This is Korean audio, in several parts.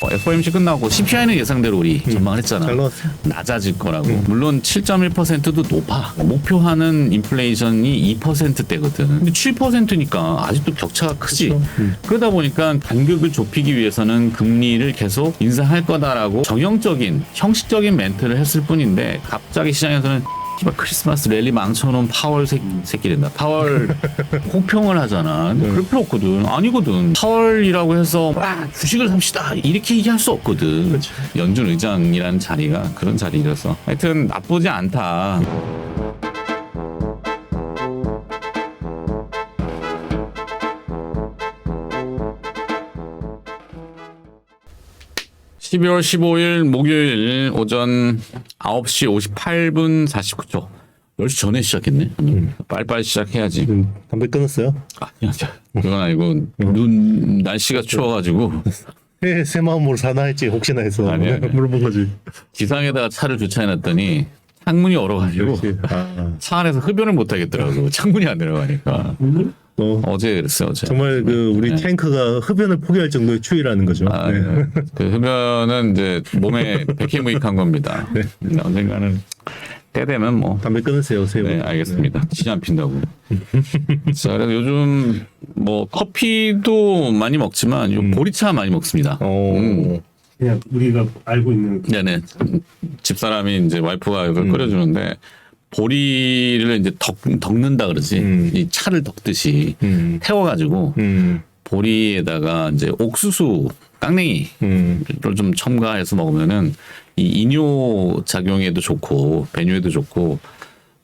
FOMC 끝나고 CPI는 예상대로 우리 전망을 했잖아. 잘 나왔어요. 낮아질 거라고. 물론 7.1%도 높아. 목표하는 인플레이션이 2%대거든. 근데 7%니까 아직도 격차가 크지. 그렇죠. 그러다 보니까 간격을 좁히기 위해서는 금리를 계속 인상할 거다라고 정형적인 형식적인 멘트를 했을 뿐인데 갑자기 시장에서는 크리스마스 랠리 망쳐놓은 파월 새끼 된다. 파월 혹평을 하잖아. 근데 그럴 필요 없거든. 아니거든. 파월이라고 해서 와 주식을 삽시다 이렇게 얘기할 수 없거든. 그렇죠. 연준 의장이라는 자리가 그런 자리라서 하여튼 나쁘지 않다. 12월 15일 목요일 오전 9시 58분 49초. 10시 전에 시작했네. 빨리빨리 시작해야지. 담배 끊었어요? 아니야. 그건 아니고 날씨가 추워가지고 새 마음으로 사나 했지 혹시나 해서 아니야. 물어본 거지. 기상에다가 차를 주차해놨더니 창문이 얼어가지고 역시. 차 안에서 흡연을 못 하겠더라고. 창문이 안 내려가니까. 어제 그랬어요. 어제. 정말 그 우리 네. 탱크가 흡연을 포기할 정도의 추위라는 거죠. 아, 네. 그 흡연은 이제 몸에 백해무익한 겁니다. 네. 언젠가는 때 되면 뭐. 담배 끊으세요, 새우. 네, 알겠습니다. 치지 안 핀다고. 자, 그래서 요즘 뭐 커피도 많이 먹지만 요 보리차 많이 먹습니다. 그냥 우리가 알고 있는 네네. 집사람이 이제 와이프가 이걸 끓여주는데 보리를 이제 덕는다 그러지. 이 차를 덕듯이 태워가지고 보리에다가 이제 옥수수 깡냉이를 좀 첨가해서 먹으면은 이 이뇨 작용에도 좋고 배뇨에도 좋고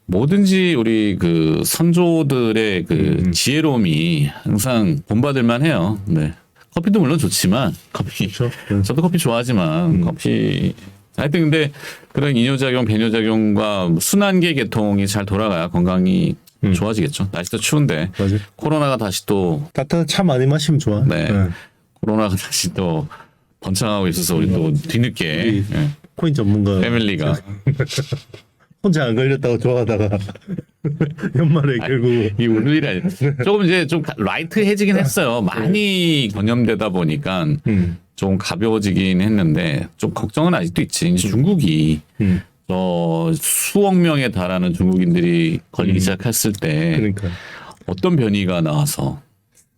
뭐든지 우리 그 선조들의 그 지혜로움이 항상 본받을만 해요. 네. 커피도 물론 좋지만 커피 저도 커피 좋아하지만 커피 하여튼 근데 그런 이뇨작용 배뇨작용과 순환계 계통이 잘 돌아가야 건강이 좋아지겠죠. 날씨도 추운데 맞아요. 코로나가 다시 또 따뜻한 차 많이 마시면 좋아. 네. 코로나가 다시 또 번창하고 있어서 우리 또 뒤늦게 예, 코인 전문가 패밀리가 혼자 안 걸렸다고 좋아하다가 연말에 결국 이 오늘 일이 아니에요. 조금 이제 좀 라이트해지긴 했어요. 많이 전염되다 보니까 좀 가벼워지긴 했는데 좀 걱정은 아직도 있지. 이제 중국이 수억 명에 달하는 중국인들이 걸리기 시작했을 때 그러니까 어떤 변이가 나와서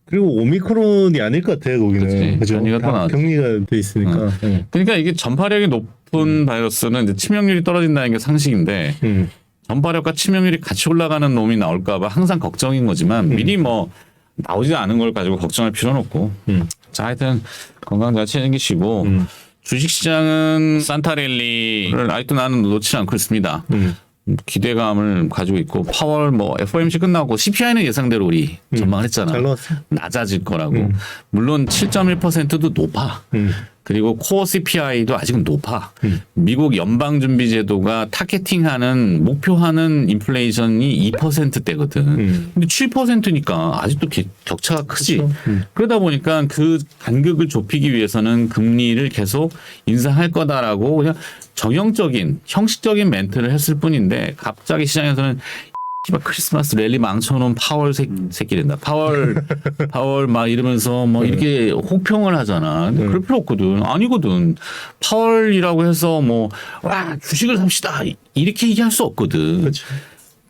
그리고 오미크론이 아닐 것 같아요 거기는. 그치. 그죠? 변이가 또 다 나왔지. 격리가 돼 있으니까. 그러니까 이게 전파력이 높은 바이러스는 이제 치명률이 떨어진다는 게 상식인데 전파력과 치명률이 같이 올라가는 놈이 나올까봐 항상 걱정인 거지만 미리 뭐 나오지 않은 걸 가지고 걱정할 필요는 없고. 자, 하여튼 건강 잘 챙기시고 주식시장은 산타랠리를 아직도 나는 놓지 않고 있습니다. 기대감을 가지고 있고 파월 뭐 FOMC 끝나고 CPI는 예상대로 우리 전망을 했잖아. 잘 나왔어요. 낮아질 거라고. 물론 7.1%도 높아. 그리고 코어 CPI도 아직은 높아. 미국 연방준비제도가 타겟팅하는 목표하는 인플레이션이 2%대거든. 근데 7%니까 아직도 격차가 크지. 그러다 보니까 그 간격을 좁히기 위해서는 금리를 계속 인상할 거다라고 그냥 정형적인 형식적인 멘트를 했을 뿐인데 갑자기 시장에서는 크리스마스 랠리 망쳐놓은 파월 새끼 된다. 파월 막 이러면서 뭐 이렇게 혹평을 하잖아. 근데 그럴 필요 없거든. 아니거든. 파월이라고 해서 뭐 와 주식을 삽시다 이렇게 얘기할 수 없거든. 그렇죠.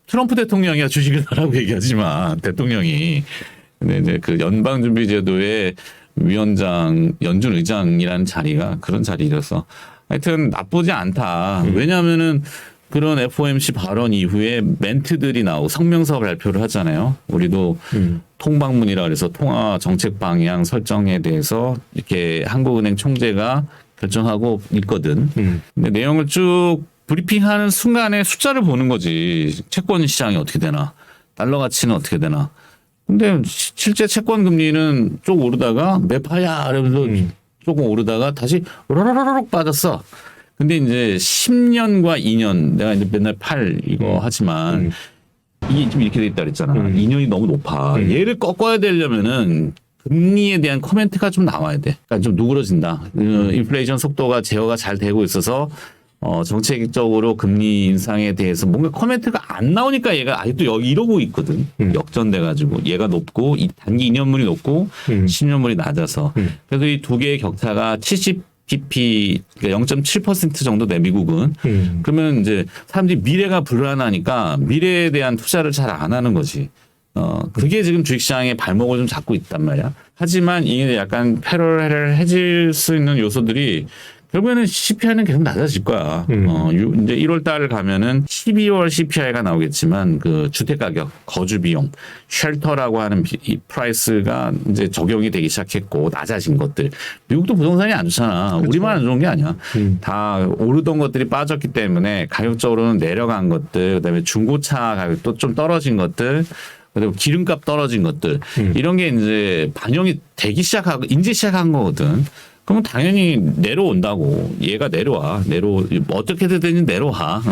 트럼프 대통령이야 주식을 사라고 얘기하지만 대통령이 근데 이제 그 연방준비제도의 위원장 연준 의장이라는 자리가 그런 자리라서 하여튼 나쁘지 않다. 왜냐하면은 그런 FOMC 발언 이후에 멘트들이 나오고 성명서 발표를 하잖아요. 우리도 통방문이라 그래서 통화 정책 방향 설정에 대해서 이렇게 한국은행 총재가 결정하고 있거든. 근데 내용을 쭉 브리핑하는 순간에 숫자를 보는 거지. 채권 시장이 어떻게 되나, 달러 가치는 어떻게 되나. 근데 실제 채권 금리는 쭉 오르다가 매파야 이러면서 조금 오르다가 다시 로로로록 빠졌어. 근데 이제 10년과 2년 내가 이제 맨날 8 이거 하지만 이게 좀 이렇게 돼 있다 그랬잖아. 2년이 너무 높아. 얘를 꺾어야 되려면은 금리에 대한 코멘트가 좀 나와야 돼. 그러니까 좀 누그러진다. 인플레이션 속도가 제어가 잘 되고 있어서 정책적으로 금리 인상에 대해서 뭔가 코멘트가 안 나오니까 얘가 아직도 여기 이러고 있거든. 역전돼가지고 얘가 높고 이 단기 2년물이 높고 10년물이 낮아서 그래서 이 두 개의 격차가 70 GDP 0.7% 정도 돼 미국은. 그러면 이제 사람들이 미래가 불안하니까 미래에 대한 투자를 잘 안 하는 거지. 그게 지금 주식시장의 발목을 좀 잡고 있단 말이야. 하지만 이게 약간 패러렐해질 수 있는 요소들이 결국에는 CPI는 계속 낮아질 거야. 이제 1월 달 가면은 12월 CPI가 나오겠지만 그 주택 가격, 거주 비용, 쉘터라고 하는 이 프라이스가 이제 적용이 되기 시작했고 낮아진 것들. 미국도 부동산이 안 좋잖아. 그렇죠. 우리만 안 좋은 게 아니야. 다 오르던 것들이 빠졌기 때문에 가격적으로는 내려간 것들, 그다음에 중고차 가격도 좀 떨어진 것들. 그리고 기름값 떨어진 것들 이런 게 이제 반영이 되기 시작하고 이제 시작한 거거든. 그러면 당연히 내려온다고. 얘가 내려와. 어떻게든 되든지 내려와.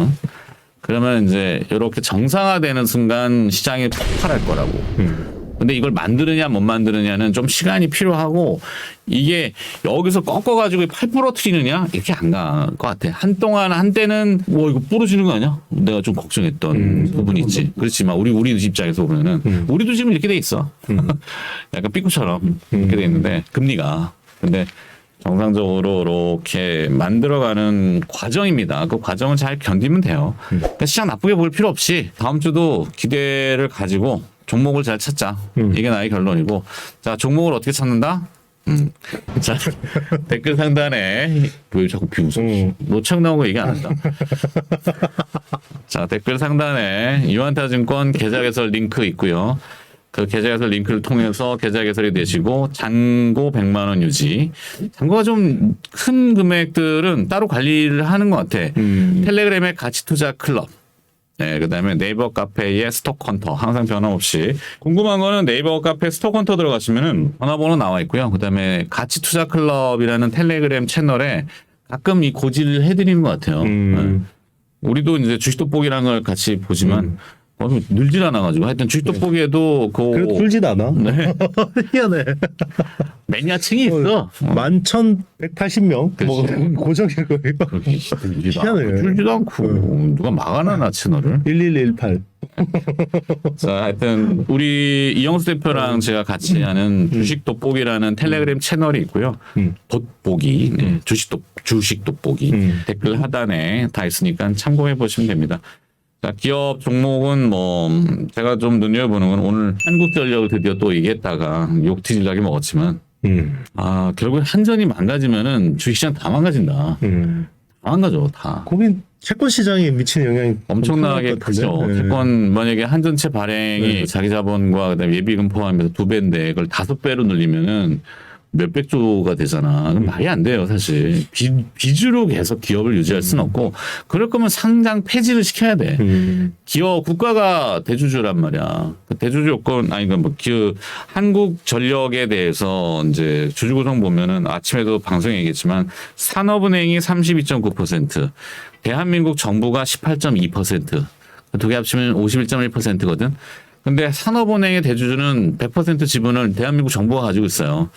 그러면 이제 이렇게 정상화되는 순간 시장이 폭발할 거라고. 근데 이걸 만드느냐 못 만드느냐는 좀 시간이 필요하고 이게 여기서 꺾어가지고 팔 부러뜨리느냐 이렇게 안 갈 것 같아. 한때는 이거 부러지는 거 아니야? 내가 좀 걱정했던 부분이 있지. 그렇지만 우리 입장에서 보면은 우리도 지금 이렇게 돼 있어. 약간 삐꾸처럼 이렇게 돼 있는데 금리가. 근데 정상적으로 이렇게 만들어가는 과정입니다. 그 과정을 잘 견디면 돼요. 그러니까 시장 나쁘게 볼 필요 없이 다음 주도 기대를 가지고 종목을 잘 찾자. 이게 나의 결론이고. 자, 종목을 어떻게 찾는다? 자, 댓글 상단에 왜 자꾸 비웃어? 노책 나온 거 얘기 안 한다. 자, 댓글 상단에 유한타증권 계좌 개설 링크 있고요. 그 계좌 개설 링크를 통해서 계좌 개설이 되시고 잔고 100만 원 유지. 잔고가 좀 큰 금액들은 따로 관리를 하는 것 같아. 텔레그램의 가치투자 클럽. 네, 그다음에 네이버 카페의 스톡헌터 항상 변함없이 궁금한 거는 네이버 카페 스톡헌터 들어가시면은 전화번호 나와 있고요. 그다음에 가치투자 클럽이라는 텔레그램 채널에 가끔 이 고지를 해드리는 것 같아요. 네. 우리도 이제 주식 돋보기라는 걸 같이 보지만 늘질 않아가지고 하여튼 주식 돋보기에도 그래도 풀진 않아. 네. 희한해. 매니아층이 있어. 11,180명. 뭐 고정일 거예요. 희한해. 줄지도 않고 누가 막아놔 채널을. 11118. 자, 하여튼 우리 이영수 대표랑 제가 같이 하는 주식 돋보기라는 텔레그램 채널이 있고요. 돋보기, 네. 주식 돋보기 댓글 하단에 다 있으니까 참고해 보시면 됩니다. 자, 기업 종목은 뭐 제가 좀 눈여겨보는 건 오늘 한국전력을 드디어 또 얘기했다가 욕티질하게 먹었지만 결국에 한전이 망가지면은 주식시장 다 망가진다. 다 망가져 다. 거긴 채권 시장에 미치는 영향이 엄청나게 크죠. 네. 채권 만약에 한전채 발행이 자기 자본과 그다음에 예비금 포함해서 2배인데 그걸 5배로 늘리면은 몇백 조가 되잖아. 그럼 말이 안 돼요, 사실. 빚으로 계속 기업을 유지할 수는 없고, 그럴 거면 상장 폐지를 시켜야 돼. 기업, 국가가 대주주란 말이야. 그 대주주 요건, 한국전력에 대해서 이제 주주 구성 보면은 아침에도 방송에 얘기했지만, 산업은행이 32.9%, 대한민국 정부가 18.2%, 두 개 합치면 51.1%거든. 근데 산업은행의 대주주는 100% 지분을 대한민국 정부가 가지고 있어요.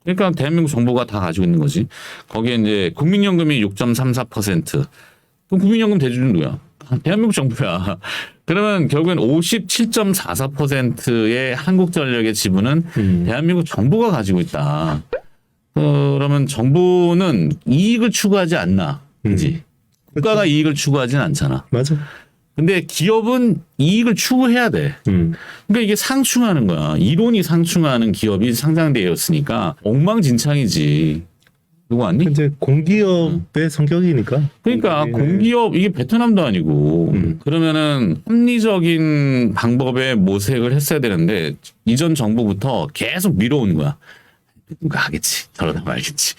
그러니까 대한민국 정부가 다 가지고 있는 거지. 거기에 이제 국민연금이 6.34%. 그럼 국민연금 대주주는 누구야? 대한민국 정부야. 그러면 결국엔 57.44%의 한국전력의 지분은 대한민국 정부가 가지고 있다. 그러면 정부는 이익을 추구하지 않나? 그지? 국가가 이익을 추구하지는 않잖아. 맞아. 근데 기업은 이익을 추구해야 돼. 그러니까 이게 상충하는 거야. 이론이 상충하는 기업이 상장되어 있으니까 엉망진창이지. 누구 아니? 이제 공기업의 성격이니까. 그러니까 공기업 이게 베트남도 아니고 그러면은 합리적인 방법의 모색을 했어야 되는데 이전 정부부터 계속 밀어오는 거야. 누가 하겠지. 저러다 말겠지.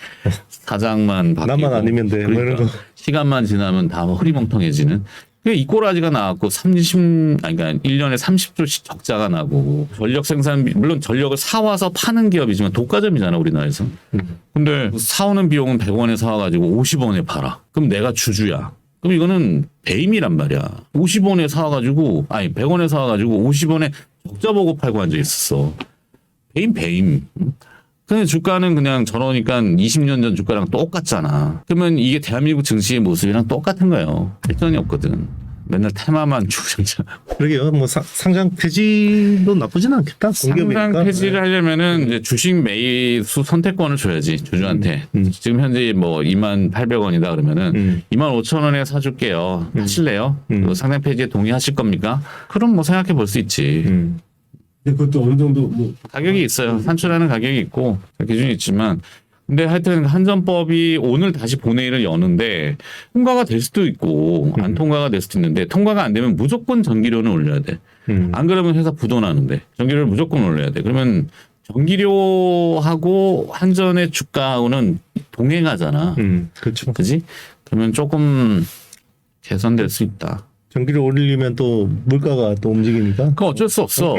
사장만 바뀌고. 나만 아니면 돼. 뭐 이런 거. 시간만 지나면 다 흐리멍텅해지는. 이 꼬라지가 나왔고 1년에 30조씩 적자가 나고 전력 생산 물론 전력을 사와서 파는 기업이지만 독과점이잖아 우리나라에서. 근데 사오는 비용은 100원에 사와가지고 50원에 팔아. 그럼 내가 주주야. 그럼 이거는 배임이란 말이야. 50원에 사와가지고 100원에 사와가지고 50원에 적자 보고 팔고 앉아 있었어. 배임. 근데 주가는 그냥 저러니까 20년 전 주가랑 똑같잖아. 그러면 이게 대한민국 증시의 모습이랑 똑같은 거예요. 발전이 없거든. 맨날 테마만 주장자. 그러게요. 뭐 상장 폐지도 나쁘진 않겠다. 상장 공기업이니까. 폐지를 하려면은 이제 주식 매수 선택권을 줘야지 주주한테. 지금 현재 뭐 28,000원이다 그러면은 25,000원에 사줄게요. 하실래요? 상장 폐지에 동의하실 겁니까? 그럼 뭐 생각해 볼 수 있지. 근데 그것도 어느 정도 뭐 가격이 있어요. 산출하는 가격이 있고 기준이 있지만. 근데 하여튼 한전법이 오늘 다시 본회의를 여는데 통과가 될 수도 있고 안 통과가 될 수도 있는데 통과가 안 되면 무조건 전기료는 올려야 돼. 안 그러면 회사 부도나는데 전기료를 무조건 올려야 돼. 그러면 전기료하고 한전의 주가하고는 동행하잖아. 그렇죠. 그지? 그러면 조금 개선될 수 있다. 전기를 올리면 또 물가가 또 움직이니까. 그건 어쩔 수 없어.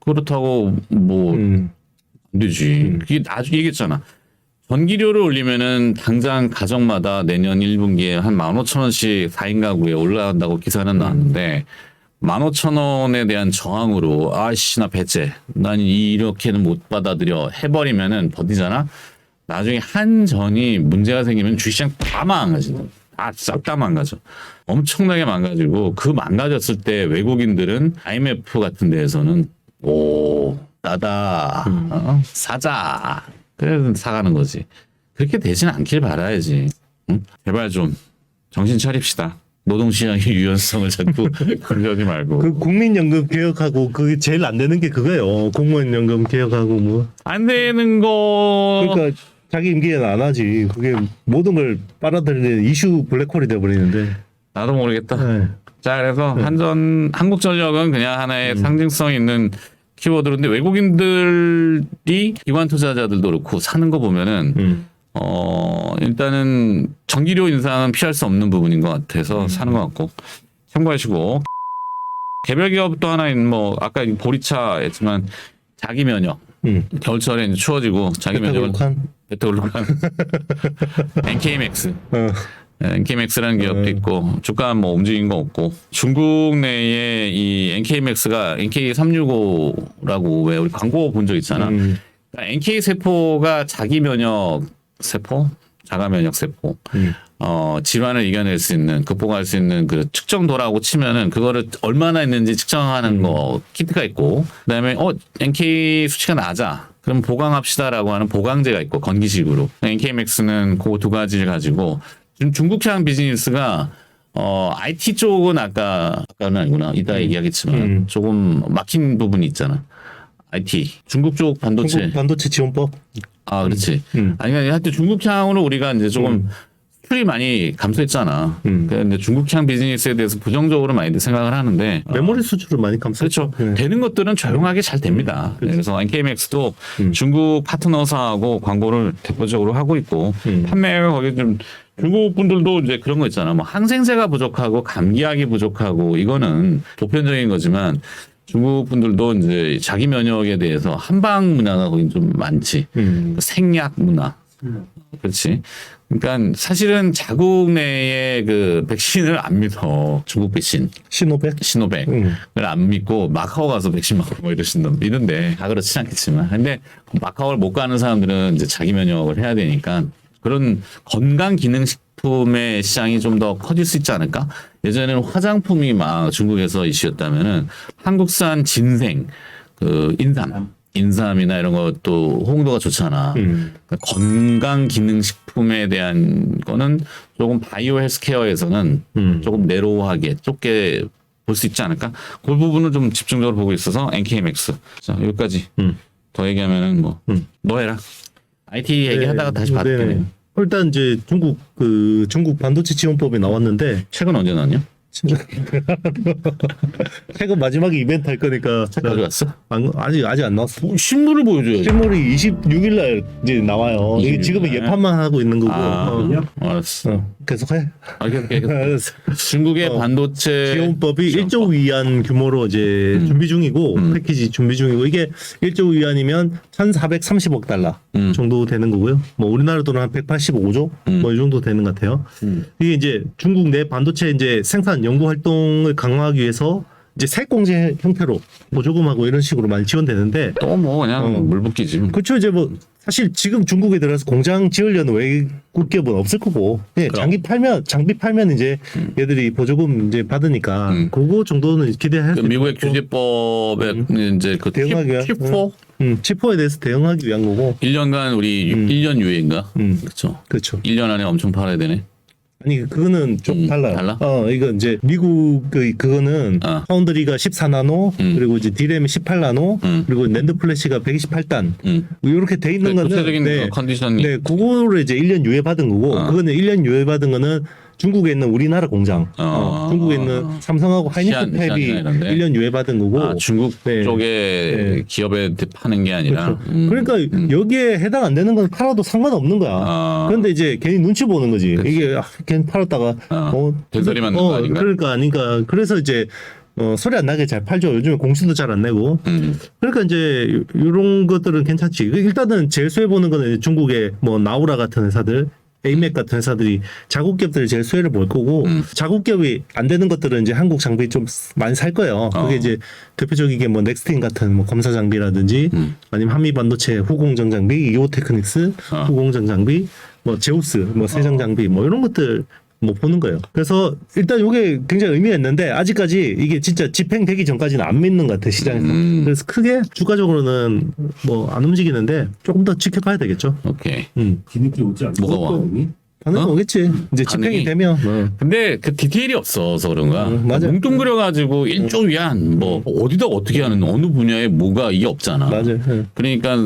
그렇다고 뭐 안 되지. 그게 나중에 얘기했잖아. 전기료를 올리면은 당장 가정마다 내년 1분기에 한 15,000원씩 4인 가구에 올라간다고 기사는 나왔는데 15,000원에 대한 저항으로 아씨 나 배째 난 이렇게는 못 받아들여 해버리면은 버티잖아. 나중에 한전이 문제가 생기면 주식시장 다 망가진다. 싹 다 망가져. 엄청나게 망가지고 그 망가졌을 때 외국인들은 IMF 같은 데에서는 오 나다 사자. 그래서 사가는 거지. 그렇게 되진 않길 바라야지. 응? 제발 좀 정신 차립시다. 노동시장의 유연성을 자꾸 건드리지 말고. 그 국민연금 개혁하고 그게 제일 안 되는 게 그거예요. 공무원연금 개혁하고 뭐. 안 되는 거. 그러니까 자기 임기에는 안 하지. 그게 모든 걸 빨아들이는 이슈 블랙홀이 돼버리는데. 나도 모르겠다. 네. 자, 그래서 한국전력은 그냥 하나의 상징성 있는 키워드인데 외국인들이 기관 투자자들도 그렇고 사는 거 보면은 일단은 전기료 인상은 피할 수 없는 부분인 것 같아서 사는 것 같고 참고하시고 개별 기업도 하나 뭐 아까 보리차 했지만 자기 면역 겨울철에 이제 추워지고 자기 면역을 베타글루칸 NKMX NKMX라는 기업도 있고 주가 뭐 움직인 거 없고 중국 내에 이 NKMX가 NK365라고 왜 우리 광고 본 적 있잖아. 그러니까 NK 세포가 자기 면역 세포, 자가 면역 세포, 질환을 이겨낼 수 있는 극복할 수 있는 그 측정도라고 치면은 그거를 얼마나 있는지 측정하는 거 키트가 있고 그다음에 NK 수치가 낮아. 그럼 보강합시다라고 하는 보강제가 있고 건기식으로 NKMX는 그 두 가지를 가지고. 지금 중국향 비즈니스가 IT 쪽은 아까는 아니구나. 이따 얘기하겠지만 조금 막힌 부분이 있잖아. IT 중국 쪽 반도체. 중국 반도체 지원법. 아 그렇지. 아니 하여튼 중국향으로 우리가 이제 조금 수출이 많이 감소했잖아. 근데 중국향 비즈니스에 대해서 부정적으로 많이들 생각을 하는데 메모리 수출을 많이 감소했죠. 그렇죠. 되는 것들은 조용하게 잘 됩니다. 그래서 NKMX도 중국 파트너사하고 광고를 대표적으로 하고 있고 판매가 거기 좀 중국 분들도 이제 그런 거 있잖아. 뭐 항생제가 부족하고 감기약이 부족하고 이거는 보편적인 거지만 중국 분들도 이제 자기 면역에 대해서 한방 문화가 거기 좀 많지. 생약 문화. 그렇지. 그러니까 사실은 자국 내에 그 백신을 안 믿어. 중국 백신. 시노백을 안 믿고 마카오 가서 백신 맞고 뭐 이런데 다 그렇진 않겠지만. 근데 마카오를 못 가는 사람들은 이제 자기 면역을 해야 되니까 그런 건강기능식품의 시장이 좀 더 커질 수 있지 않을까? 예전에는 화장품이 막 중국에서 이슈였다면은 한국산 진생, 그 인삼이나 이런 것도 홍도가 좋잖아. 그러니까 건강기능식품에 대한 거는 조금 바이오 헬스케어에서는 조금 내로우하게 좁게 볼 수 있지 않을까? 그 부분을 좀 집중적으로 보고 있어서 NKMX. 자, 여기까지. 더 얘기하면은 뭐, 너 해라. IT 얘기하다가 다시 받을게. 일단 이제 중국 반도체 지원법이 나왔는데 최근 언제 나왔냐? 최근 마지막에 이벤트 할 거니까 가져왔어? 아직 안 나왔어. 신문을 보여줘야지. 실물이 26일 날 이제 나와요. 이게 26일 지금은 날? 예판만 하고 있는 거고. 알았어. 계속해. 알겠어. 중국의 반도체 지원법이 1조 위안 규모로 이제 준비 중이고 패키지 준비 중이고 이게 1조 위안이면 1,430억 달러 정도 되는 거고요. 뭐 우리나라 돈은 한 185조 뭐 이 정도 되는 것 같아요. 이게 이제 중국 내 반도체 이제 생산 연구 활동을 강화하기 위해서 이제 세액공제 형태로 보조금하고 이런 식으로 많이 지원되는데 또 뭐 그냥 물 붓기지. 그렇죠. 이제 뭐 사실 지금 중국에 들어가서 공장 지으려는 국기업은 없을 거고. 예, 그럼. 장비 팔면 이제 얘들이 보조금 이제 받으니까 그거 정도는 기대할 그 수 미국의 있고. 규제법에 이제 그 대응하기 위한 칩4 치포에 대해서 대응하기 위한 거고. 1년간 우리 1년 유예인가? 그렇죠. 그렇죠. 1년 안에 엄청 팔아야 되네. 아니 그거는 좀 달라요. 달라? 이거 이제 미국 그거는 파운드리가 14나노 그리고 이제 디램이 18나노 그리고 낸드 플래시가 128단 이렇게 돼 있는 거는 구체적인 컨디션이 네, 그거를 이제 1년 유예 받은 거고 그거는 1년 유예 받은 거는 중국에 있는 우리나라 공장, 중국에 있는 삼성하고 하이닉스 팹이 시안이라는데. 1년 유예 받은 거고. 중국 네. 쪽에 기업에 파는 게 아니라. 그러니까 여기에 해당 안 되는 건 팔아도 상관없는 거야. 그런데 이제 괜히 눈치 보는 거지. 이게 괜히 팔았다가 대소리 맞는 거 아닌가? 그러니까 그래서 이제 소리 안 나게 잘 팔죠. 요즘에 공시도 잘 안 내고. 그러니까 이제 이런 것들은 괜찮지. 일단은 제일 수혜 보는 거는 중국의 뭐 나우라 같은 회사들. 에이맥 같은 회사들이 자국 기업들이 제일 수혜를 볼 거고 자국 기업이 안 되는 것들은 이제 한국 장비 좀 많이 살 거예요. 그게 이제 대표적인 게 뭐 넥스틴 같은 뭐 검사 장비라든지 아니면 한미 반도체 후공정 장비, 이오테크닉스 후공정 장비, 뭐 제우스 뭐 세정 장비 뭐 이런 것들 뭐 보는 거예요. 그래서 일단 이게 굉장히 의미가 있는데 아직까지 이게 진짜 집행되기 전까지는 안 믿는 것 같아 시장에서. 그래서 크게 주가적으로는 뭐 안 움직이는데 조금 더 지켜봐야 되겠죠. 오케이. 뒤늦게 오지 않나? 뭐가 와? 반응 오겠지. 이제 집행이 반응이? 되면. 근데 그 디테일이 없어서 그런가. 맞아. 뭉뚱그려가지고 1조 위안 뭐 어디다 어떻게 하는 어느 분야에 뭐가 이게 없잖아. 맞아요. 그러니까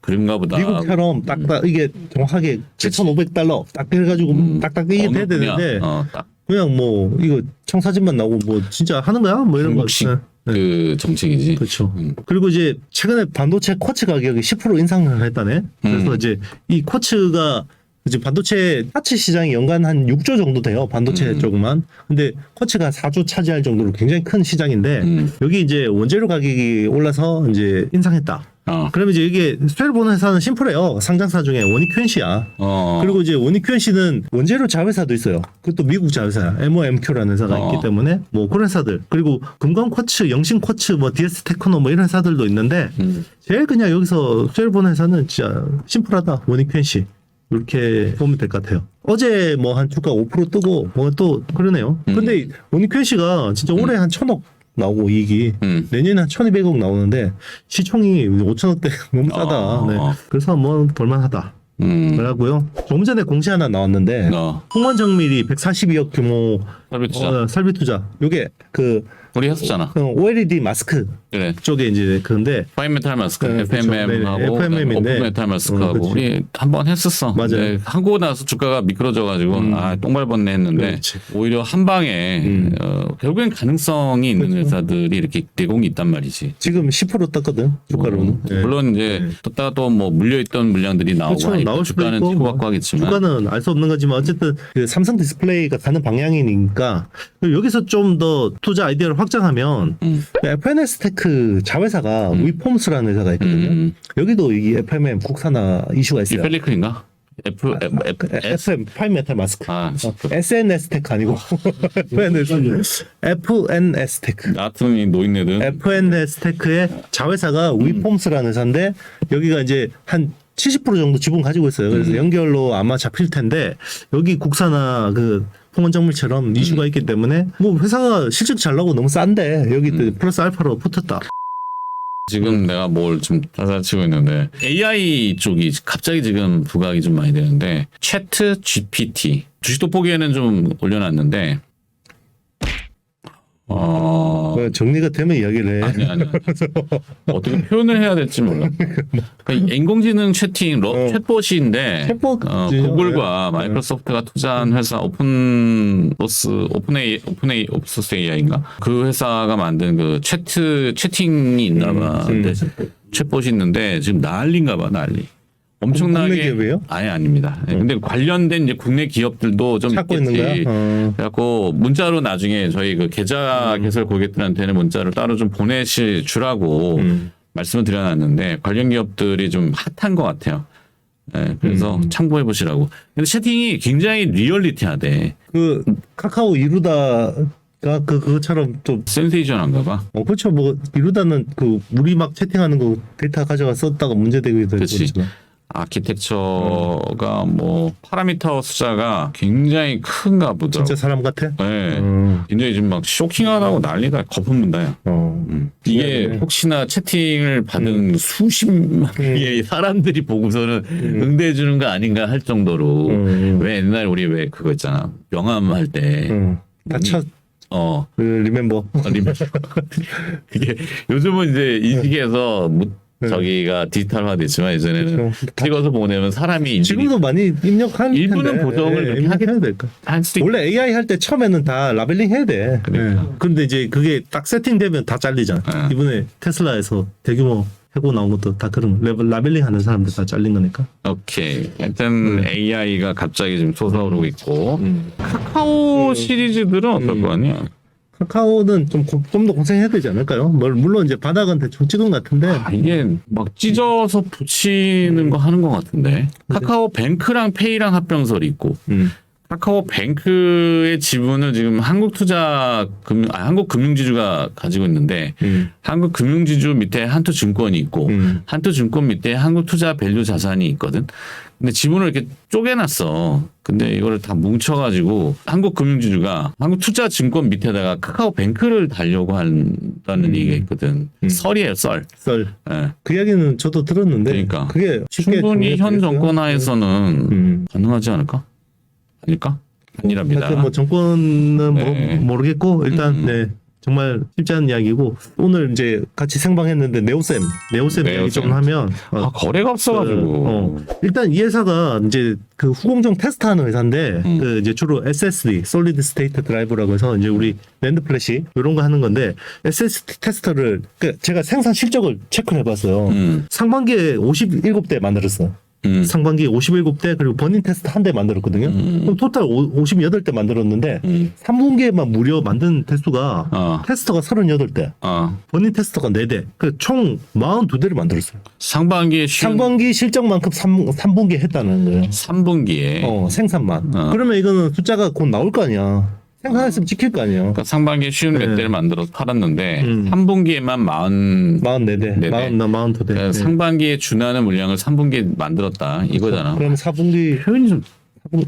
그런가 보다. 미국처럼 딱딱 이게 정확하게 7,500달러 딱 해가지고 딱딱 이게 돼야 어느 분야, 되는데 딱 그냥 뭐 이거 청사진만 나오고 뭐 진짜 하는 거야? 뭐 이런 거. 중국식 그 정책이지. 그렇죠. 그리고 이제 최근에 반도체 쿼츠 가격이 10% 인상을 했다네. 그래서 이제 이 쿼츠가 이제 반도체 파츠 시장이 연간 한 6조 정도 돼요. 반도체 쪽만. 근데 쿼츠가 4조 차지할 정도로 굉장히 큰 시장인데 여기 이제 원재료 가격이 올라서 이제 인상했다. 그러면 이제 이게 수혜를 보는 회사는 심플해요. 상장사 중에 원익큐엔시야. 그리고 이제 원익큐엔시는 원재료 자회사도 있어요. 그것도 미국 자회사야. MOMQ라는 회사가 있기 때문에 뭐 그런 회사들. 그리고 금광 쿼츠, 영신 쿼츠, 뭐 DS 테크노 뭐 이런 회사들도 있는데 제일 그냥 여기서 수혜를 보는 회사는 진짜 심플하다. 원익큐엔시. 이렇게 보면 될 것 같아요. 어제 뭐 한 주가 5% 뜨고 뭐 또 그러네요. 근데 원익큐엔시가 진짜 올해 한 1,000억 나오고 이익이 내년에 한 1,200억 나오는데 시총이 5천억대 너무 싸다. 네. 그래서 뭐 볼만하다. 그러고요. 조금 전에 공시 하나 나왔는데 홍원정밀이 142억 규모 설비 투자. 설비 투자. 요게 그 우리 했었잖아. OLED 마스크 그래. 쪽에 이제 그런데 파인메탈 마스크, 네, 그렇죠. FMM하고 네네, FMM 인데. 오픈메탈 마스크하고 그렇지. 우리 한 번 했었어. 맞아요. 근데 하고 나서 주가가 미끄러져가지고 똥 밟았네 했는데 그렇지. 오히려 한 방에 결국엔 가능성이 있는 그렇죠. 회사들이 이렇게 내공이 있단 말이지. 지금 10% 떴거든 주가로는. 네. 물론 이제 떴다가 또 뭐 물려있던 물량들이 나오고 그렇죠. 하니까 나올 수도 주가는 있고, 치고받고 하겠지만 주가는 알 수 없는 거지만 어쨌든 그 삼성 디스플레이가 가는 방향이니까 여기서 좀 더 투자 아이디어를 확장하면 FNS 테크 자회사가 위폼스라는 회사가 있거든요. 여기도 이 FMM 국산화 이슈가 이 있어요. 펠리클인가? FM 파인메탈 마스크. 그 SNS 테크 아니고 FNS 테크. 같은 이 노인네들 FNS 테크의 자회사가 위폼스라는 회사인데 여기가 이제 한 70% 정도 지분 가지고 있어요. 그래서 연결로 아마 잡힐 텐데 여기 국산화 그 홍원정밀처럼 이슈가 있기 때문에 뭐 회사가 실적 잘 나고 너무 싼데 여기 또 플러스 알파로 붙었다. 지금 내가 뭘 좀 따라치고 있는데 AI 쪽이 갑자기 지금 부각이 좀 많이 되는데 챗 GPT 주식 돋보기에는 좀 올려놨는데 정리가 되면 이야기를 해. 아니 어떻게 표현을 해야 될지 몰라. 그러니까 인공지능 채팅 챗봇인데 챗봇 구글과 마이크로소프트가 투자한 회사 오픈소스 AI인가 그 회사가 만든 그 채팅이 있나봐. 근데 챗봇이 있는데 지금 난리인가봐 난리. 엄청나게 국내 기업이에요? 아예 아닙니다. 근데 관련된 이제 국내 기업들도 좀 찾고 있겠지. 있는 거야? 그래갖고 문자로 나중에 저희 그 계좌 개설 고객들한테는 문자를 따로 좀 주라고 말씀을 드려놨는데 관련 기업들이 좀 핫한 것 같아요. 네, 그래서 참고해 보시라고. 근데 채팅이 굉장히 리얼리티하대. 그 카카오 이루다가 그것처럼 좀 센세이션한가 봐. 그렇죠. 뭐 이루다는 그 우리 막 채팅하는 거 데이터 가져가 썼다가 문제되기도 그렇지. 했지만 아키텍처가 뭐 파라미터 숫자가 굉장히 큰가 보더라고. 진짜 사람 같아? 네. 굉장히 지금 막 쇼킹하다고 난리다. 거품 문다야. 이게 네. 혹시나 채팅을 받은 수십만 개의 사람들이 보고서는 응대해 주는 거 아닌가 할 정도로 왜 옛날 우리 왜 그거 있잖아. 명함 할 때 다쳐 그 리멤버. 이게 요즘은 이제 이 시기에서 저기가 디지털화됐지만 예전에는 그렇죠. 찍어서 보내면 사람이 지금도 많이 입력하는 일부는 보정을 그렇게 하게 해야 될까? 할 수도 있고. 원래 AI 할 때 처음에는 다 라벨링 해야 돼. 그러니까. 근데 이제 그게 딱 세팅되면 다 잘리잖아. 이번에 테슬라에서 대규모 해고 나온 것도 다 그런 라벨링 하는 사람들 다 잘린 거니까. 오케이. 하여튼 AI가 갑자기 지금 솟아오르고 있고 카카오 시리즈들은 어떨 거 아니야? 카카오는 좀 더 고생해야 되지 않을까요? 물론 이제 바닥은 대충 찍은 것 같은데. 이게 막 찢어서 붙이는 거 하는 것 같은데. 카카오 뱅크랑 페이랑 합병설이 있고 카카오 뱅크의 지분을 지금 한국금융지주가 가지고 있는데 한국금융지주 밑에 한투증권이 있고 한투증권 밑에 한국투자밸류 자산이 있거든. 근데 지분을 이렇게 쪼개놨어. 근데 이거를 다 뭉쳐가지고 한국금융지주가 한국투자증권 밑에다가 카카오뱅크를 달려고 한다는 얘기가 있거든. 썰이에요, 썰. 썰. 예. 그 이야기는 저도 들었는데. 그러니까. 그게 쉽게 충분히 현 정리되겠어요? 정권 하에서는 가능하지 않을까? 아닐까? 아니랍니다. 하여튼 뭐 정권은 네. 모르겠고 일단 네. 정말 쉽지 않은 이야기고 오늘 이제 같이 생방했는데 네오셈 이야기 좀 하면 거래가 없어가지고. 일단 이 회사가 이제 그 후공정 테스트하는 회사인데 그 이제 주로 SSD Solid State Drive라고 해서 이제 우리 랜드 플래시 이런 거 하는 건데 SSD 테스터를 제가 생산 실적을 체크를 해봤어요. 상반기에 57대 만들었어. 상반기에 57대 그리고 버닝 테스트 한 대 만들었거든요. 그럼 토탈 58대 만들었는데 3분기에만 무려 만든 테스트가 테스터가 38대, 버닝 테스터가 4대, 총 42대를 만들었어요. 상반기 실적만큼 3분기에 했다는 거예요. 3분기에. 생산만. 그러면 이거는 숫자가 곧 나올 거 아니야. 생산했으면 지킬 거 아니에요. 그러니까 상반기에 쉬운 몇 대를 만들어서 팔았는데 3분기에만 44대, 42대. 상반기에 준하는 물량을 3분기에 만들었다 이거잖아. 그럼 4분기 표현이 좀 뭐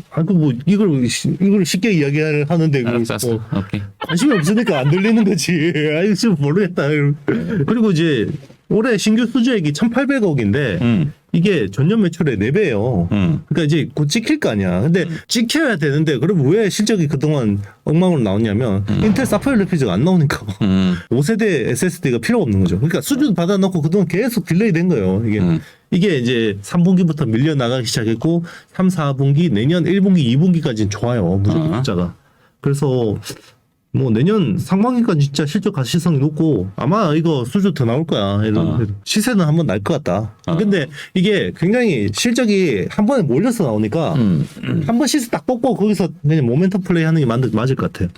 이걸 쉽게 이야기를 하는데 알았어. 오케이. 관심이 없으니까 안 들리는 거지. 아이 지금 모르겠다. 그리고 이제 올해 신규 수주액이 1,800억인데 이게 전년 매출의 4배예요. 그러니까 이제 곧 찍힐 거 아니야. 근데 찍혀야 되는데 그럼 왜 실적이 그동안 엉망으로 나오냐면 인텔 사파이어 레피즈가 안 나오니까 5세대 SSD가 필요 없는 거죠. 그러니까 수주 받아놓고 그동안 계속 딜레이 된 거예요. 이게 이제 3분기부터 밀려 나가기 시작했고 3, 4분기, 내년 1분기, 2분기까지는 좋아요. 무조건 숫자가. 그래서 뭐 내년 상반기까지 진짜 실적 가시성이 높고 아마 이거 수주 더 나올 거야. 시세는 한번 날 것 같다. 근데 이게 굉장히 실적이 한 번에 몰려서 나오니까 한 번 시세 딱 뽑고 거기서 그냥 모멘텀 플레이 하는 게 맞을 것 같아요.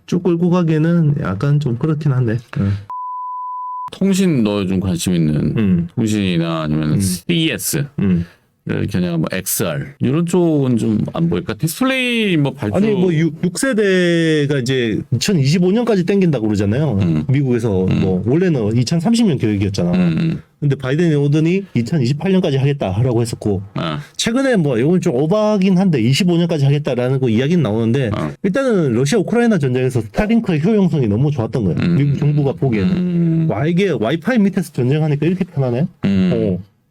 쭉 끌고 가기에는 약간 좀 그렇긴 한데. 통신 너 좀 관심 있는 통신이나 아니면 CES 겨냥 뭐 XR 이런 쪽은 좀 안 보일까? 디스플레이 뭐 발주 아니 뭐 6세대가 이제 2025년까지 땡긴다고 그러잖아요. 미국에서 뭐 원래는 2030년 계획이었잖아. 근데 바이든이 오더니 2028년까지 하겠다라고 했었고 최근에 뭐 이건 좀 오바긴 한데 25년까지 하겠다라는 거 이야기는 나오는데 일단은 러시아 우크라이나 전쟁에서 스타링크의 효용성이 너무 좋았던 거예요. 미국 정부가 보기에는 와 이게 와이파이 밑에서 전쟁하니까 이렇게 편하네.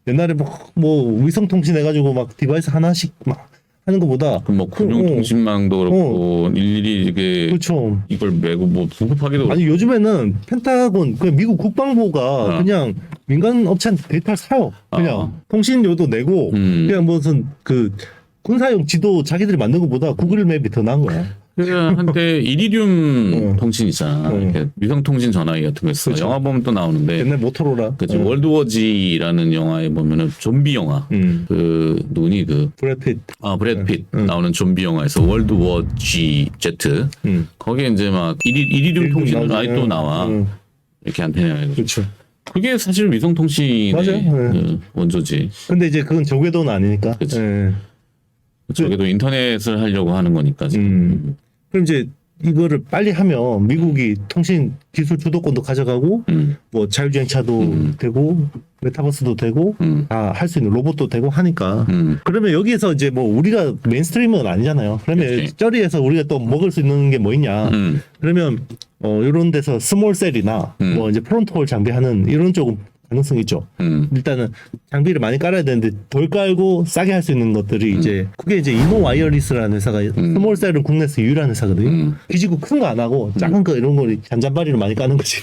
옛날에 뭐 위성통신 해가지고 막 디바이스 하나씩 막 하는 것보다 뭐 군용통신망도 그렇고 일일이 이게 그렇죠. 이걸 메고 뭐 부급하기도 아니 요즘에는 펜타곤 그 미국 국방부가 그냥 민간 업체한테 데이터를 사요. 그냥 통신료도 내고 그냥 무슨 그 군사용 지도 자기들이 만든 것보다 구글 맵이 더 나은 거야. 그냥 한때 이리듐 통신 있잖아. 이렇게 위성통신 전화기 같은 거 있어. 그렇죠. 영화 보면 또 나오는데. 옛날 모토로라. 그치. 월드워지라는 영화에 보면은 좀비 영화. 그 눈이 그 브래드 브래드 핏 나오는 좀비 영화에서 월드워지 제트. 거기에 이제 막 이리듐 통신은 아예 또 나와. 이렇게 안테나에. 그렇죠. 그게 사실 위성통신의 맞아요. 그 원조지. 근데 이제 그건 저궤도는 아니니까. 그치. 저게도 인터넷을 하려고 하는 거니까 지금. 그럼 이제 이거를 빨리 하면 미국이 통신 기술 주도권도 가져가고 뭐 자율주행차도 되고 메타버스도 되고 다 할 수 있는 로봇도 되고 하니까 그러면 여기에서 이제 뭐 우리가 메인스트림은 아니잖아요. 그러면 그치. 저리에서 우리가 또 먹을 수 있는 게 뭐 있냐? 그러면 이런 데서 스몰 셀이나 뭐 이제 프론트홀 장비하는 이런 쪽은 가능성이 있죠. 일단은 장비를 많이 깔아야 되는데 덜 깔고 싸게 할 수 있는 것들이 이제 그게 이제 이노 와이어리스라는 회사가 스몰 셀은 국내에서 유일한 회사거든요. 기지국 큰 거 안 하고 작은 거 이런 거 잔잔바리를 많이 까는 거지.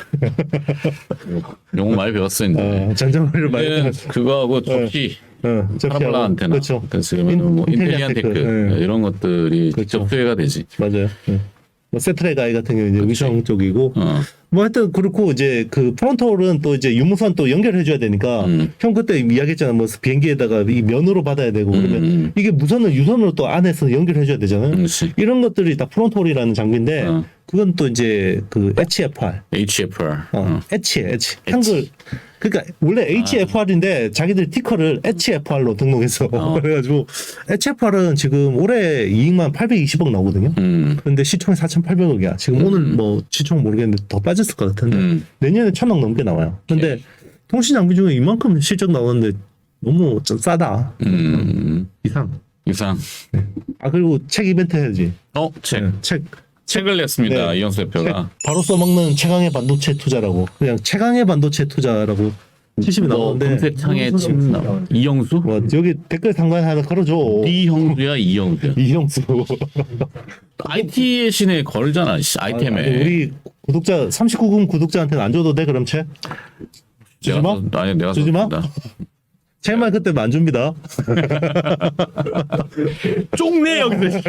용어 많이 배웠어 이제. 잔잔바리를 많이 이제 까는. 그거하고 접시 접시하고. 파라볼라 안테나. 그렇죠. 그래서 지금은 뭐 인텔리안 테크 네. 이런 것들이 그렇죠. 직접 수혜가 되지. 맞아요. 뭐 세트랙 아이 같은 경우 이제 위성 쪽이고 뭐 하여튼 그렇고 이제 그 프론트홀은 또 이제 유무선 또 연결해 줘야 되니까 형 그때 이야기했잖아 뭐 비행기에다가 이 면으로 받아야 되고 그러면 이게 무선을 유선으로 또 안에서 연결해 줘야 되잖아요. 그렇지. 이런 것들이 다 프론트홀이라는 장비인데 그건 또 이제 그 HFR HFR. H에 H 한글 그러니까 원래 HFR인데 자기들 티커를 HFR로 등록해서 그래가지고 HFR은 지금 올해 이익만 820억 나오거든요. 근데 시총이 4,800억이야. 지금 오늘 뭐 시총 모르겠는데 더 빠졌을 것 같은데 내년에 1,000억 넘게 나와요. 근데 통신 장비 중에 이만큼 실적 나오는데 너무 좀 싸다. 이상. 아 그리고 책 이벤트 해야지. 책. 책을 냈습니다. 네. 이영수 대표가. 책 바로 써먹는 최강의 반도체 투자라고 그냥 최강의 반도체 투자라고 치시면 나오는데 검색창에 지금 나와. 이영수? 뭐 여기 댓글 상단에 하나 걸어줘. 이형수야 이영수야. 이형수. IT의 신에 걸잖아. 아이템에. 우리 구독자 39금 구독자한테는 안 줘도 돼 그럼 책? 주지 마? 아니 내가 주지 마? 썼습니다. 책만 그때 안 줍니다. 쪽내 여기서.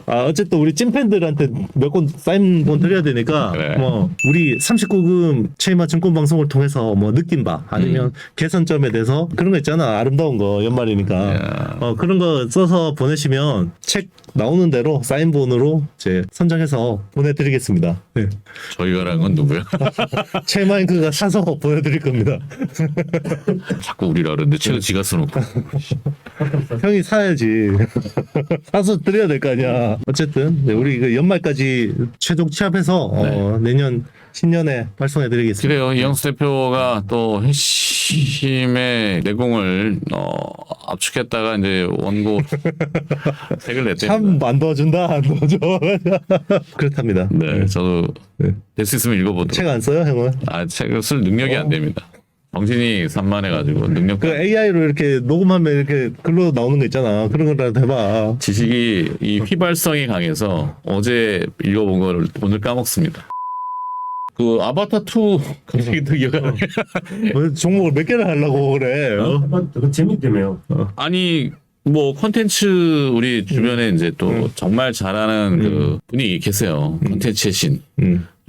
아 어쨌든 우리 찐팬들한테 몇 권 사인본 드려야 되니까 그래. 뭐 우리 39금 체이마 증권 방송을 통해서 뭐 느낀 바 아니면 개선점에 대해서 그런 거 있잖아 아름다운 거 연말이니까 그런 거 써서 보내시면 책 나오는 대로 사인본으로 이제 선정해서 보내드리겠습니다. 네. 저희가라는 건 누구야? 체이마잉크가 사서 보내드릴 겁니다. 자꾸 우리라 그러는데 책을 지가 써놓고. 형이 사야지. 사서 드려야 될 거 아니야. 어쨌든 네, 우리 그 연말까지 최종 취합해서 내년 신년에 발송해드리겠습니다. 그래요. 이영수 대표가 또 핵심의 내공을 압축했다가 이제 원고 책을 냈대요. 참 안 도와준다, 안 도와줘. 그렇답니다. 네, 저도 네. 될 수 있으면 읽어보도록. 책 안 써요, 형은? 책을 쓸 능력이 안 됩니다. 정신이 산만해가지고 능력. 그 AI로 이렇게 녹음하면 이렇게 글로 나오는 거 있잖아. 그런 거라도 해봐. 지식이 이 휘발성이 강해서 어제 읽어본 걸 오늘 까먹습니다. 그 아바타 2 갑자기 또 기억하네. 뭐 종목을 몇 개를 하려고 그래. 그 재밌다며요. 아니 뭐 콘텐츠 우리 주변에 이제 또 정말 잘하는 그 분이 계세요. 콘텐츠의 신.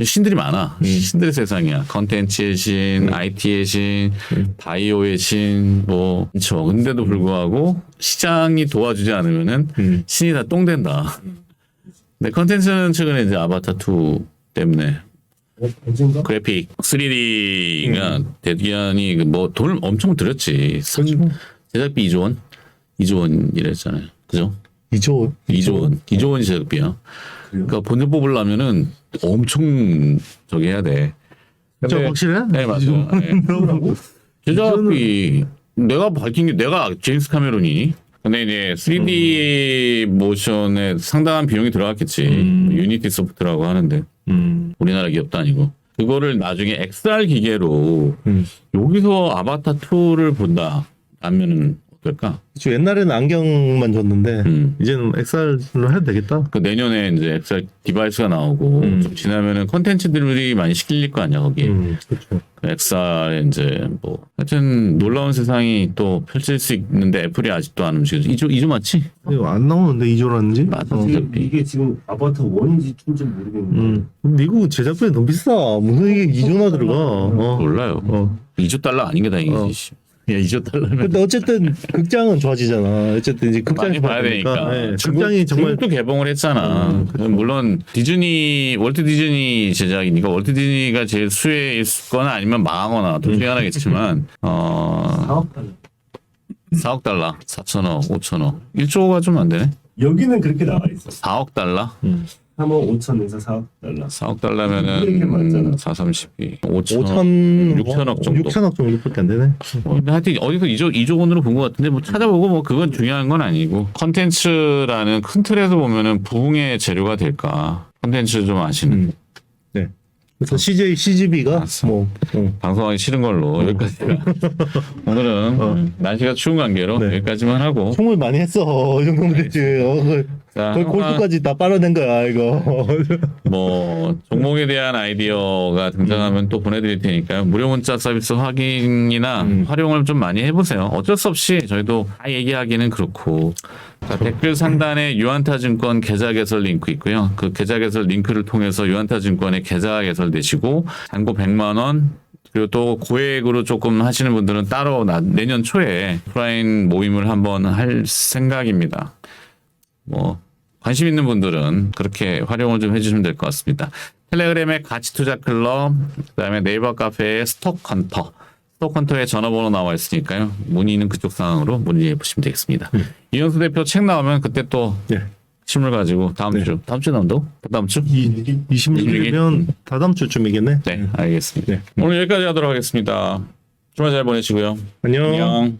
신들이 많아. 신들의 세상이야. 컨텐츠의 신, IT의 신, 바이오의 신, 뭐, 그렇죠. 근데도 불구하고 시장이 도와주지 않으면은 신이 다 똥된다. 근데 컨텐츠는 최근에 이제 아바타 2 때문에 언젠가? 그래픽 3D가 대기한이 뭐 돈을 엄청 들였지. 제작비 2조 원? 2조 원이랬잖아요. 그죠? 2조 2조 원이 제작비야. 그러니까 본전 뽑으려면은 엄청 저기 해야 돼. 저 확실해? 네, 맞아요. 네. 제작비 내가 밝힌 게 내가 제임스 카메론이. 근데 이제 3D 모션에 상당한 비용이 들어갔겠지. 유니티 소프트라고 하는데 우리나라 기업도 아니고 그거를 나중에 XR 기계로 여기서 아바타 2를 본다 하면은 어떨까? 저 옛날에는 안경만 줬는데 이제는 XR로 해도 되겠다. 그 내년에 이제 XR 디바이스가 나오고 좀 지나면은 컨텐츠들이 많이 시킬릴 거 아니야 거기에. 그렇죠. XR에 이제 뭐 하여튼 놀라운 세상이 또 펼칠 수 있는데 애플이 아직도 안 움직여서 2조 맞지? 이거 안 나오는데 2조라는지? 맞아. 이게 지금 아바타 1인지 2인지 모르겠는데. 미국 제작비는 너무 비싸. 무슨 이게 2조나 들어가. 몰라요. 2조 달러 아닌 게 다행이지. 야 2조 달러면 근데 어쨌든 극장은 좋아지잖아. 어쨌든 이제 극장이 많이 봐야 되니까. 네, 극장이 정말 또 개봉을 했잖아. 물론 디즈니 월트 디즈니 제작이니까 월트 디즈니가 제일 수혜일 거나 아니면 망하거나 둘 중에 하나겠지만 4억 달러. 4억 달러, 4천억, 5천억, 1조가 좀 안 되네. 여기는 그렇게 나와 있어. 4억 달러? 3억 5천에서 4억 달러. 4억 이게 달러면은 맞잖아. 432 5천 6천억 6천억 정도. 6천억 정도밖에 안 되네. 근데 하여튼 어디서 2조 원으로 본 것 같은데 뭐 찾아보고 뭐 그건 중요한 건 아니고 컨텐츠라는 큰 틀에서 보면은 부흥의 재료가 될까. 컨텐츠 좀 아시는 네. 그래서 CGV가 알았어. 뭐 방송하기 싫은 걸로 여기까지가 오늘은 날씨가 추운 관계로 네. 여기까지만 하고 총을 많이 했어. 이 정도면 되지. 자, 거의 골프까지 다 빨아낸 거야 이거. 뭐 종목에 대한 아이디어가 등장하면 또 보내드릴 테니까요. 무료 문자 서비스 확인이나 활용을 좀 많이 해보세요. 어쩔 수 없이 저희도 다 얘기하기는 그렇고 자, 댓글 상단에 유한타증권 계좌 개설 링크 있고요. 그 계좌 개설 링크를 통해서 유한타증권의 계좌 개설되시고 잔고 100만 원 그리고 또 고액으로 조금 하시는 분들은 따로 내년 초에 오프라인 모임을 한번 할 생각입니다. 뭐 관심 있는 분들은 그렇게 활용을 좀 해주시면 될 것 같습니다. 텔레그램의 가치투자클럽, 그다음에 네이버 카페의 스톡헌터에 전화번호 나와 있으니까요. 문의는 그쪽 상황으로 문의해 보시면 되겠습니다. 이현수 대표 책 나오면 그때 또 네. 심을 가지고 다음 주 나온다고? 다음 주? 26일이면 다다음 주쯤이겠네. 네, 알겠습니다. 네. 오늘 여기까지 하도록 하겠습니다. 주말 잘 보내시고요. 안녕. 안녕.